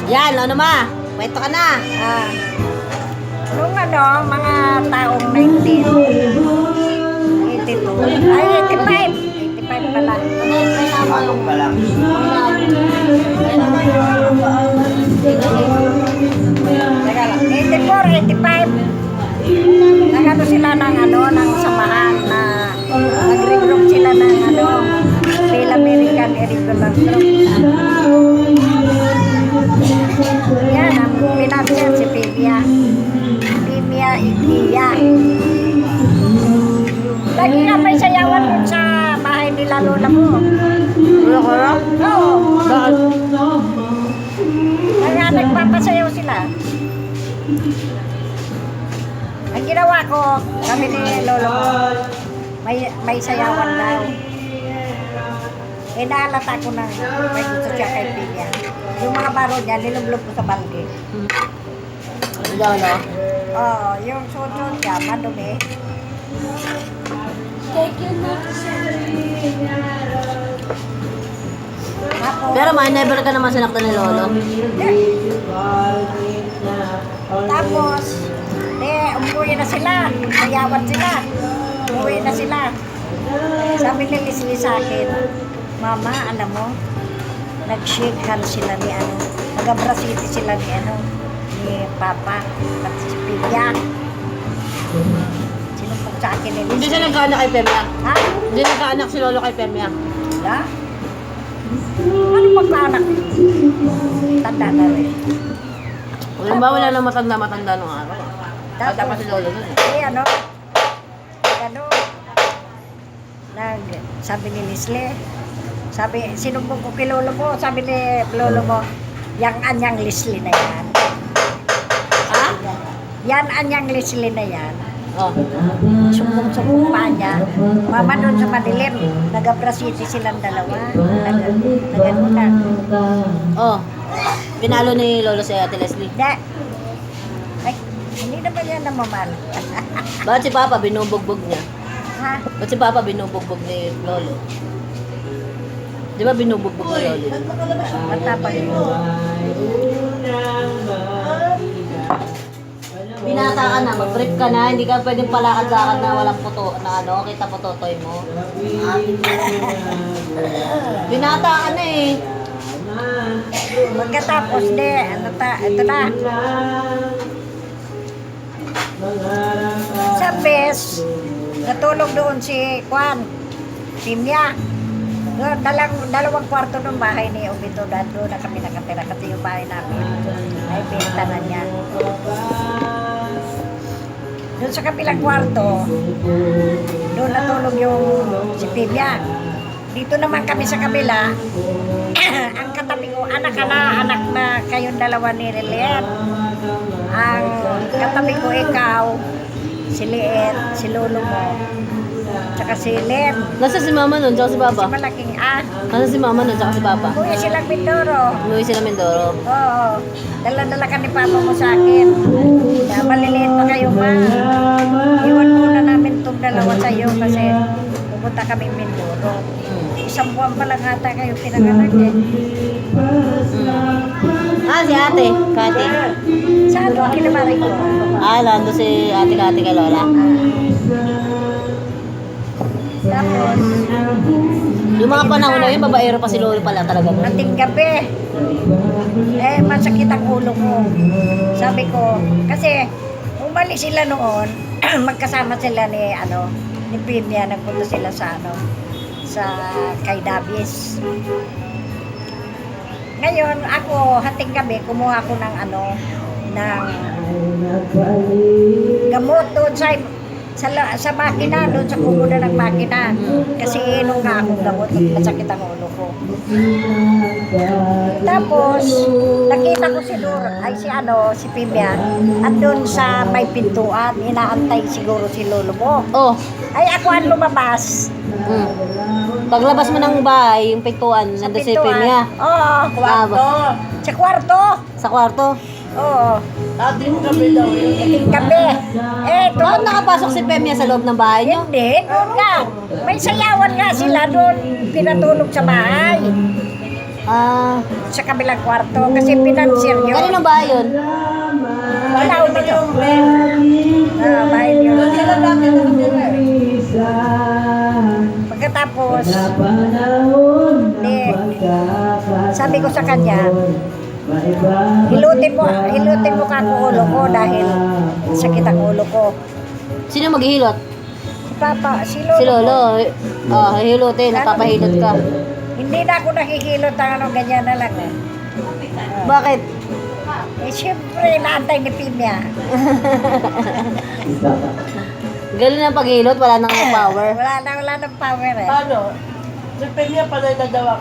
Yan, ano ma? Kwento ka na. Nung mga taong 1982, ay 85 pala. Patong pa lang. Teka lang, 84, 85. Nagano sila ng ng samahan na nag-regroup sila ng Phil American Irregular Group. Yan, ang pinansyal si Pimia. Pimia Itia. Lagi nga may sayawan dun sa bahay nila lola mo. Ano ka na? Oo. Bakit? Kaya nagpapasayaw sila. Ang ginawa ko, kami ni lolo ko, may sayawan daw. Eh, naalata ko na may gusto siya kay Pimia. Yung mga baro niya, nilublob ko sa balde. Ano? Oo, yung suot niya, madumi. Tapos, Pero ma, never ka naman sinaktan ni Lolo. tapos, umuwi na sila. Sayawan sila. Umuwi na sila. Sabi ni Leslie sa akin, Mama, alam mo, nag-shake hands sila ni nag-abrasiti sila ni Papa, at si Pia. Sinumpong sa akin ni Leslie. Hindi siya nagkaanak kay Pemia. Ha? Hindi nagkaanak si Lolo kay Pemia. Ha? Ano magkaanak? Tanda na rin. Kung ba wala nang matanda nung araw. Bata pa si Lolo nun eh. Sabi ni Leslie, sinumbong ko kay lolo mo, sabi ni lolo mo, yang anyang Leslie na yan. Ha? Yan anyang Leslie na yan. Oh. Sumbong-sumbong pa niya. Mama doon sa Madilim, nag-abrasiti silang dalawa. Naganunan. Oh. Pinalo ni Lolo si Ate Leslie. Hindi naman yan namamahal. Bakit si Papa binubugbog niya? Ha? Ba't si Papa binubugbog ni Lolo? Di ba binubugbog ni Lolo? Matapang yun. Binata ka na, mag-brief ka na, hindi ka pwedeng palakad-lakad na walang puto, na kita putotoy mo. Binata ka na eh. Pagkatapos ito na. Sa bes, natulog doon si Juan, Pimia. Doon, dalawang kwarto ng bahay ni Obito. Doon na kami nakatira kasi yung bahay namin ay benta na niya. Doon sa kabilang kwarto, doon natulog yung si Pimia. Dito naman kami sa kabila, ang katabi ko, anak na kayong dalawa ni Lilian. Ang katabi ko ikaw, si Liet, si lolo mo, tsaka si Len. Nasa si Mama nun, tsaka si Papa? Si malaking Nasa si Mama nun, tsaka si Papa? Kuya silang Mindoro. Umuwi sila Mindoro. Oo. Dala-dala ka ni Papa mo sa akin. Kaya maliliit pa kayo ma. Iwan muna namin itong dalawa sa iyo kasi pupunta kami Mindoro. Isang buwan pa lang ata kayo pinanganak eh. Si Ate, Kati. Saan doon kinamari ko? Lando si Ate Kati kay Lola. Tapos, Yung mga panahon na yun, babaero pa si Lolo pala talaga nun. ating gabi. Masakit ang ulo ko. Sabi ko, kasi umalis sila noon, magkasama sila ni Pimia, nagpunta sila sa kay Davis. Ngayon, ako, hating gabi, kumuha ko ng gamot doon sa makina, doon sa kumuda ng makina. Kasi inom nga akong gamot at masakit ang ulo ko. Tapos, nakita ko si Pimia, at doon sa may pintuan, inaantay siguro si lolo mo. Oh. Ay, ako ang lumabas. Paglabas mo ng bahay, yung pintuan, nandun si Pemia. Oo, kwarto. Sa kwarto. Sa kwarto. Oo. Ating gabi daw yun. Iting gabi. Bakit nakapasok si Pemia sa loob ng bahay niyo? Hindi, doon nga. May sayawan nga sila doon. Pinatulog sa bahay. Ah, Sa kabilang kwarto. Kasi pinansir yun. kanino ba yun? Wala ko dito. Bahay yun. Sila dati nakatira eh. Pagkatapos, sabi ko sa kanya, hilutin mo ka ang ulo ko dahil sakit ang ulo ko. Sino maghihilot? Si Papa, si Lolo. Si Lolo. Ah, hihilutin. Napapahilot ka. Hindi na ako nakikilot ang ano, ganyan na lang eh. Bakit? Eh, siyempre, naantay ni Pimya. Galing na paghilot, wala nang power. Wala nang power eh. Ano? Si Peña pala nagdawak.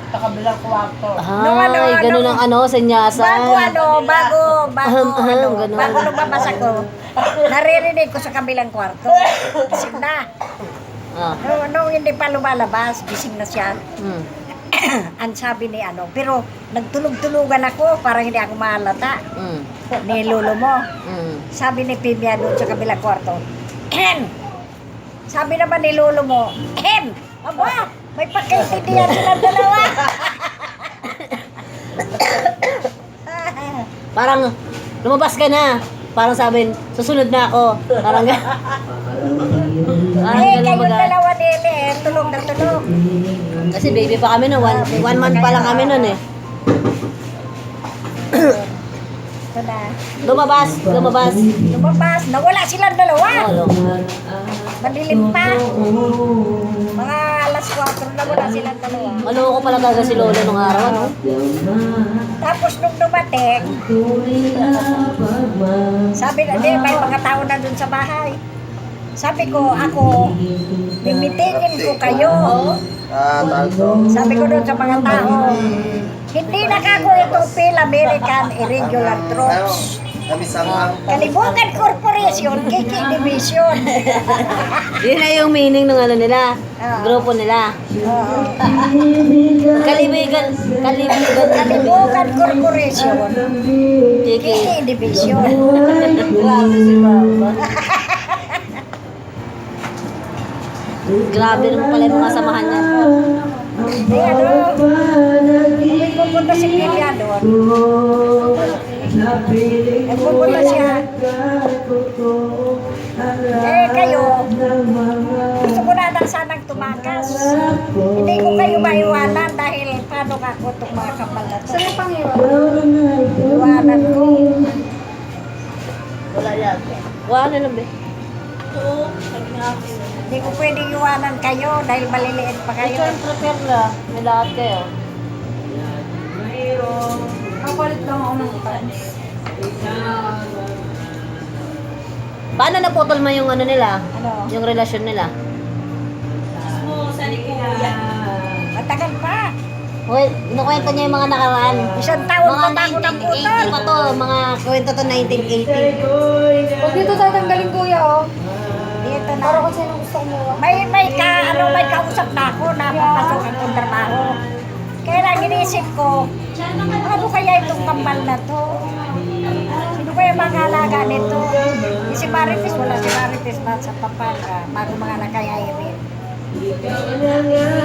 Sa kabilang kwarto. Ay, ganun ang ano, sanyasan. Bago Ganun. lumabas ako, naririnig ko sa kabilang kwarto. Gising na. Ah. Nung hindi pa lumalabas, gising na siya. Hmm. Ang sabi ni ano, pero nagtulog-tulugan ako para hindi ako mahalata Hmm. ni lolo mo. Hmm. Sabi ni Pimya doon sa kabilang kwarto, Ehem! Sabi naman ni lolo mo, Ehem! Aba, may pagkaintindihan sila dalawa. Parang, lumabas ka na. Parang sabihin, susunod na ako. Parang Eh, ganun kayong baga. dalawa nila eh, tulog na tulog. Kasi baby pa kami no, one month pa lang kami nun eh. Ito na. Lumabas. Lumabas, nawala silang dalawa. Oh, Madilim pa. Mga alas 4 na wala silang dalawa. Maloko pala talaga si Lolo nung araw, ano? Tapos nung dumating, sabi na, di, may mga tao na dun sa bahay. Sabi ko, ako, mimitingin ko kayo. Sabi ko dun sa mga tao, hindi na kako itong Phil American Irregular Troops. Kalibugan Corporation, KK Division. Yun na yung meaning ng ano nila, grupo nila. Oo. Kalibigan. Kalibugan Corporation, Kiki. KK Division. Grabe si Mama. Grabe naman pala yung mga samahan niya. Hindi ano, may pupunta si Pilya doon. Nagpupunta siya. Eh kayo, gusto ko na sanang tumakas. Hindi ko kayo maiwanan dahil paano ako itong mga kapal na to. Saan pang iwanan ko? Wala yan. Ano lang be? Hindi ko pwedeng iwanan kayo dahil maliliit pa kayo. Prepare na. May lahat kayo. Kapalit lang ako ng ikan. Paano naputol mo yung ano nila? Ano? Yung relasyon nila? Matagal pa. Well, inukwento niya yung mga nakaraan. Isang taon Mga pa ako ng 1980 putol. pa to. Mga kwento to 1980. Huwag dito tatanggalin kuya oh. Dito na. Para kung sino gusto mo. May kausap na ako na papasok akong trabaho. Kaya lang inisip ko, ano kaya itong kambal na to? Sino kaya mag-alaga nito? Si Marites, wala si Marites na sa Pampanga, bago mga nakaya Irene.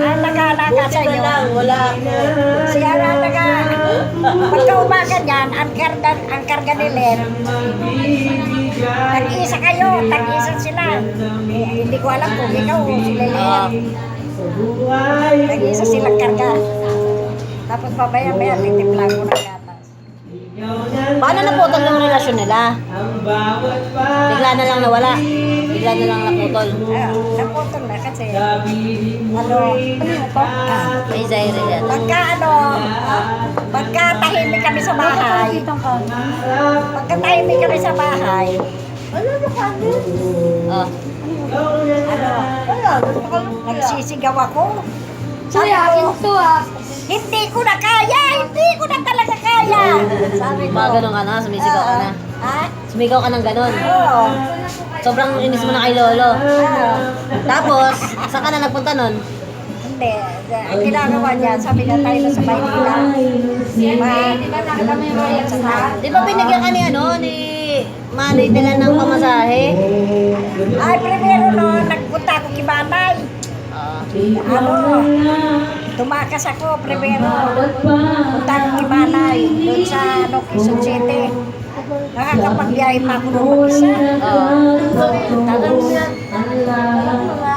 Ang nag-alaga sa inyo. Wala ako. Siya na pagka umaga niyan, ang karga nila, tag-isa kayo, tag-isa sila. Eh, hindi ko alam kung ikaw o sila Lilian. Tag-isa silang karga. Tapos babaya-baya, titimpla ko ng gatas. Paano naputol yung relasyon nila? Bigla na lang nawala. Bigla na lang naputol. Naputol na kasi, ano to? May Zaire yan. Pagka tahimik kami sa bahay, Oh. nagsisigaw ako. Sabi ko, hindi ko na talaga kaya. Sabi ko, Mga ganun ka na, sumisigaw ka na. Ha? Sumigaw ka ng ganun. Oo. Sobrang inis mo na kay Lolo. Tapos, saan ka na nagpunta nun? Hindi. Ang ginagawa niya, sabi niya tayo na sa Maynila. Di ba binigyan ka ni ni Manoy nila ng pamasahe? Ay, primero no, nagpunta ako kay Manay. Ah. Ano, Tumakas ako, primero. Punta ng Imalay, doon sa Quezon City. Nakakapagbiyahe pa ako ng mag-isa. Tapos,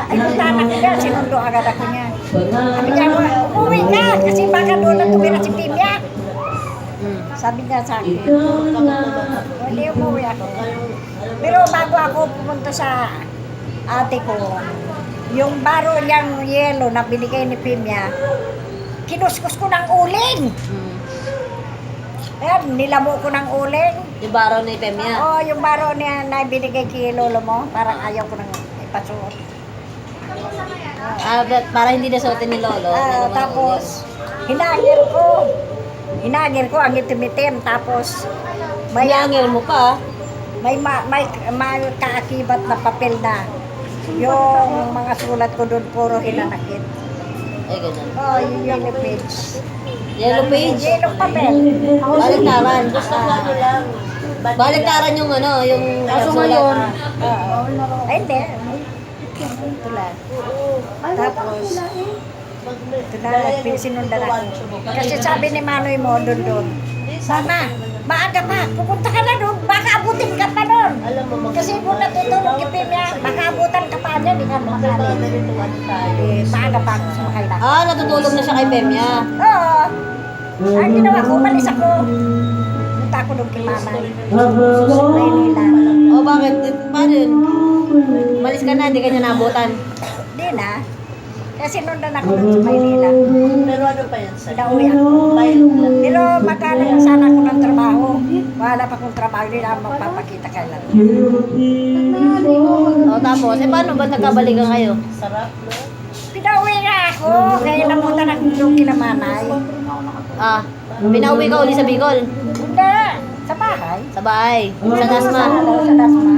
ay, punta na ko niya, sinundo agad ako niya. Sabi niya, umuwi ka, kasi baka doon na tumira si Pibia. Sabi niya sa akin, hindi umuwi ako. Pero bago ako pumunta sa ate ko, yung baro niyang yelo na binigay ni Pimya, kinuskus ko ng uling. Ayan, nilamo ko ng uling. Yung baro ni Pemya. Oh, yung baro niya na binigay kay lolo mo, parang ayaw ko nang ipasuot. Para hindi na suotin ni Lolo. Tapos, hinagir ko ang itim-itim. Tapos, may Mayangil mo pa. may kaakibat na papel na. Yung mga sulat ko doon, puro hinanakit. Ay, ganun. Oh, yung yellow page. Yellow page. Yellow papel. Baliktaran. Ano lang. Baliktaran yung ano, yung Kaso sulat. ngayon, Ay, hindi. Ito lang. Tapos, ito na, sinundan ako. Kasi sabi ni Manoy mo doon, Mama, maaga pa, pupunta ka na doon, baka abutin ka pa doon. Kasi kung natutulog kay Pimya, baka abutan ka pa niya, di ka makakalit. Maaga pa ako sumakay na. Natutulog na siya kay Pemya. Oo. Ang ginawa ko, umalis ako. Punta ako doon kay Mama. Sa Maynila. Bakit? Paano yun? Malis ka na, hindi ka niya naabutan. Di na. Kasi sinundan ako doon sa Maynila. pero ano pa yan sir? Pinauwi ako. Pero magkano sana ako ng trabaho. Wala pa akong trabaho, hindi na ako magpapakita kailan. Tapos, paano ba nagkabalikan kayo? Sarap, no? Pinauwi nga ako, kaya namunta ako doon kila Manay. Pinauwi ka uli sa Bicol? Hindi, sa bahay. Sa bahay? Sa Dasma? Sa Dasma.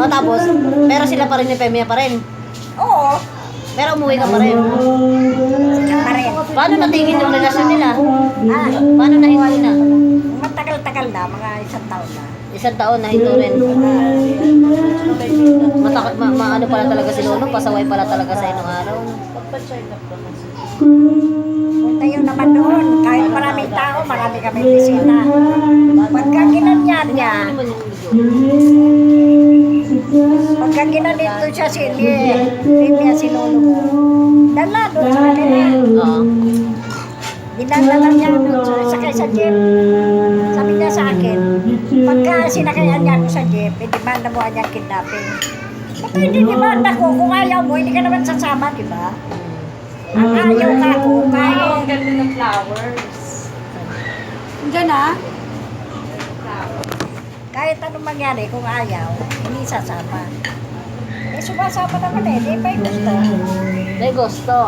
Tapos, pero sila pa rin ni Pemya pa rin? Oo, Pero umuwi ka pa rin? sila pa rin. Paano natigil yung relasyon nila? Ah, Paano nahinto na? matagal-tagal na, mga isang taon na. Isang taon nahinto rin. Ano pala talaga si Lolo? Pasaway pala talaga sa inong araw. Pagpa-check up naman sir. Punta yun naman doon. Kahit maraming tao, marami kami bisita. Pagka ginanyan niya, pagka ginanito siya si Lolo mo, dala doon sa kanila. Oo. Dinadala niya doon sakay sa jeep. Sabi niya sa akin, pagka sinakayan niya ako sa jeep, demanda mo anyang kidnapping. Bakit hindi demanda ko? Kung ayaw mo, hindi ka naman sasama, di ba? Ang ayaw ka ko, Ang ganda ng flowers. Diyan na. Kahit anong mangyari, kung ayaw, hindi sasama. Eh, sumasama naman eh, di ba yung gusto? May gusto.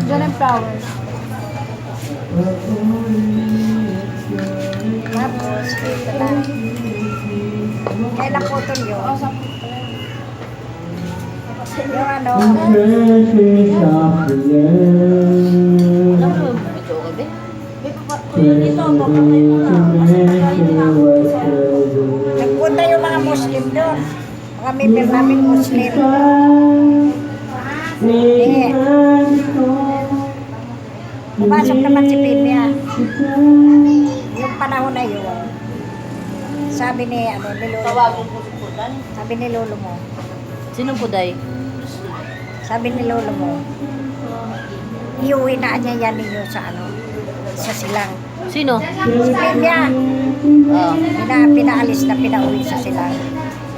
Diyan ang flowers. Tapos, ito na. Kailan po ito yun? Yung ano, Alam mo, medyo okay ba? nagpunta yung mga Muslim doon. Mga member namin Muslim. Eh, pumasok naman si Pimya. Yung panahon na yun, sabi ni Lolo, Tawagin po si Putan. sabi ni Lolo mo, Sino po, Day? sabi ni Lolo mo, iuwi na niya yan ninyo sa sa silang. Sino? Si Pimya, pinaalis na pinauwi sa silang.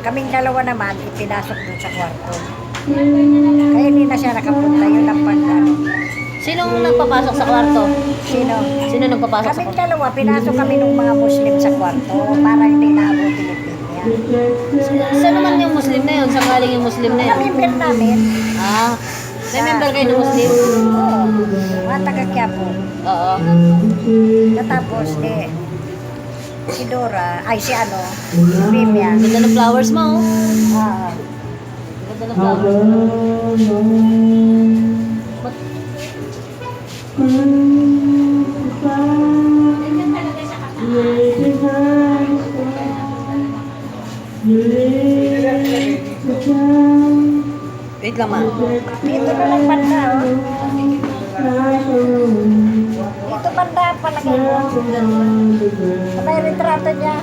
Kaming dalawa naman, ipinasok doon sa kwarto. Kaya hindi na siya nakapunta, yun ang pagdano. Sinong nagpapasok sa kwarto? Sino? Sino nagpapasok sa Kaming kwarto? dalawa, pinasok kami ng mga Muslim sa kwarto para hindi naabutin ni Pimya. Sino naman yung Muslim na yun? Saan galing yung Muslim na yun? Kamimber namin, May member kayo ng Muslim? oo, mga taga-Quiapo. Oo. Natapos, si Dora, ay si Pimya. Ganda ng flowers mo, oh. Ah, Ganda ng flowers. Wait lang, ma. Dito na lang banda, oh. Dito banda, palagay mo. May retrato niya.